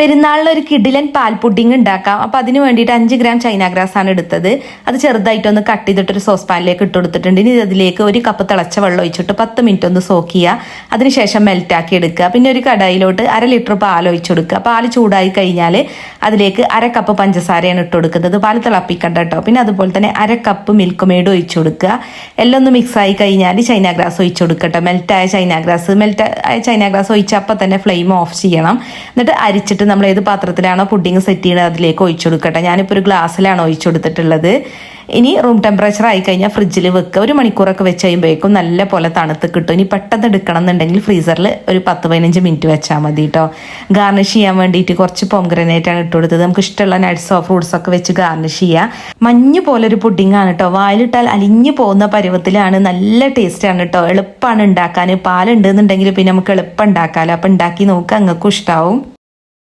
പെരുന്നാളിന് ഒരു കിടിലൻ പാൽ പുഡിംഗ് ഉണ്ടാക്കാം. അപ്പോൾ അതിന് വേണ്ടിയിട്ട് 5 ഗ്രാം ചൈന ഗ്രാസ് ആണ് എടുത്തത്. അത് ചെറുതായിട്ടൊന്ന് കട്ട് ചെയ്തിട്ട് ഒരു സോസ് പാനിലേക്ക് ഇട്ട് കൊടുത്തിട്ടുണ്ട്. ഇനി അതിലേക്ക് 1 കപ്പ് തിളച്ച വെള്ളം ഒഴിച്ചിട്ട് 10 മിനിറ്റ് ഒന്ന് സോക്ക് ചെയ്യുക. അതിനുശേഷം മെൽറ്റാക്കി എടുക്കുക. പിന്നെ ഒരു കടായിലോട്ട് 1/2 ലിറ്റർ പാൽ ഒഴിച്ചു കൊടുക്കുക. പാൽ ചൂടായി കഴിഞ്ഞാൽ അതിലേക്ക് 1/2 കപ്പ് പഞ്ചസാരയാണ് ഇട്ട് കൊടുക്കുന്നത്. പാൽ തിളപ്പിക്കണ്ട കേട്ടോ. പിന്നെ അതുപോലെ തന്നെ 1/2 കപ്പ് മിൽക്ക് മെയ്ഡ് ഒഴിച്ചു കൊടുക്കുക. എല്ലാം ഒന്ന് മിക്സ് ആയി കഴിഞ്ഞാൽ ചൈന ഗ്രാസ് ഒഴിച്ചു കൊടുക്കട്ടോ. മെൽറ്റായ ചൈന ഗ്രാസ് ഒഴിച്ച് അപ്പം തന്നെ ഫ്ലെയിം ഓഫ് ചെയ്യണം. എന്നിട്ട് അരിച്ചിട്ട് നമ്മൾ ഏത് പാത്രത്തിലാണോ പുഡിംഗ് സെറ്റ് ചെയ്യുന്നത് അതിലേക്ക് ഒഴിച്ചു കൊടുക്കട്ടെ. ഞാനിപ്പോൾ ഒരു ഗ്ലാസ്സിലാണ് ഒഴിച്ചു കൊടുത്തിട്ടുള്ളത്. ഇനി റൂം ടെമ്പറേച്ചർ ആയി കഴിഞ്ഞാൽ ഫ്രിഡ്ജിൽ വെക്കുക. 1 മണിക്കൂറൊക്കെ വെച്ച് കഴിയുമ്പോഴേക്കും നല്ല പോലെ തണുത്ത് കിട്ടും. ഇനി പെട്ടെന്ന് എടുക്കണം എന്നുണ്ടെങ്കിൽ ഫ്രീസറിൽ ഒരു 10-15 മിനിറ്റ് വെച്ചാൽ മതി കേട്ടോ. ഗാർണിഷ് ചെയ്യാൻ വേണ്ടിയിട്ട് കുറച്ച് പോംഗ്രനേറ്റ് ആണ് ഇട്ട് കൊടുത്തത്. നമുക്ക് ഇഷ്ടമുള്ള നട്ട്സോ ഫ്രൂട്ട്സോ ഒക്കെ വെച്ച് ഗാർണിഷ് ചെയ്യുക. മഞ്ഞ് പോലൊരു പുഡിംഗ് ആണ് കേട്ടോ. വായിലിട്ടാൽ അലിഞ്ഞു പോകുന്ന പരുവത്തിലാണ്. നല്ല ടേസ്റ്റ് ആണ് കേട്ടോ. എളുപ്പമാണ് ഉണ്ടാക്കാൻ. പാലുണ്ടെന്നുണ്ടെങ്കിൽ പിന്നെ നമുക്ക് എളുപ്പം ഉണ്ടാക്കാമല്ലോ. അപ്പം ഉണ്ടാക്കി നോക്കുക, നിങ്ങൾക്കും ഇഷ്ടമാവും.